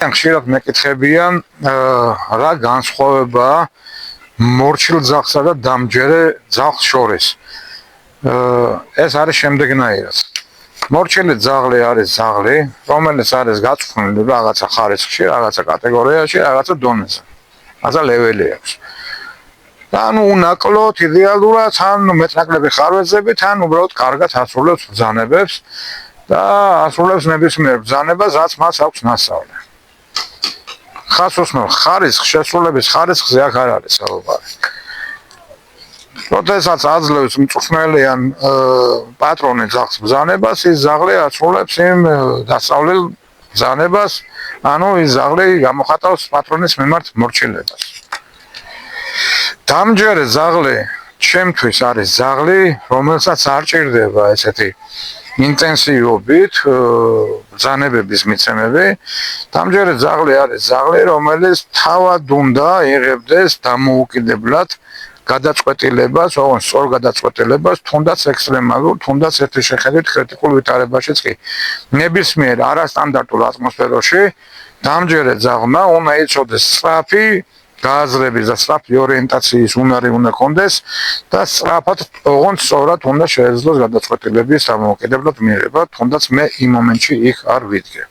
ხშირად მეკითხებიან რა განსხვავებაა მორჩილ ძაღლსა და დამჯერე ძაღლს შორის. ეს არის შემდეგნაირად. მორჩილი ძაღლი არის ძაღლი, რომელიც არის გაწვრთნილი რაღაცა ხარისხში, რაღაცა კატეგორიაში, რაღაცა დონეზე. რაღაცა ლეველი აქვს. თან უნაკლოდ იდეალურად, თან მეტნაკლები ხარვეზებით, თან უბრალოდ კარგად ასრულებს ბრძანებებს და ასრულებს ნებისმიერ ბრძანებას, რაც მას აქვს ნასწავლი. ხასოსნო ხარისხ შესრულების ხარისხზე აქ არ არის საუბარი. როდესაც აძლევს მწვრთნელიან პატრონი ძაღლს ბრძანებას, ის ძაღლი ასრულებს იმ დასწავლილ ბრძანებას, ანუ ის ძაღლი გამოხატავს პატრონის მიმართ მორჩილებას. დამჯერე ძაღლი ჩემთვის არის ძაღლი, რომელსაც არ ჭირდება ესეთი ინტენსივობით ბრძანებების მიცემები. დამჯერე ძაღლი არის ძაღლი, რომელიც თავად უნდა იღებდეს დამოუკიდებლად გადაწყვეტილებას, ოღონდ სწორ გადაწყვეტილებას, თუნდაც ექსტრემალურ, თუნდაც ერთი შეხედვით კრიტიკულ ვითარებაშიც კი. ნებისმიერ არასტანდარტულ ატმოსფეროში დამჯერე ძაღლმა უნდა იცოდეს სწრაფი გააზრების და სწრაფი ორიენტაციის უნარი უნდა კონდეს და სწრაფად, ოღონდ სწორად უნდა შეეძლოს გადაწყვეტილების დამოუკიდებლად მიღება, თუნდაც მე იმ მომენტში იქ არ ვიდგე.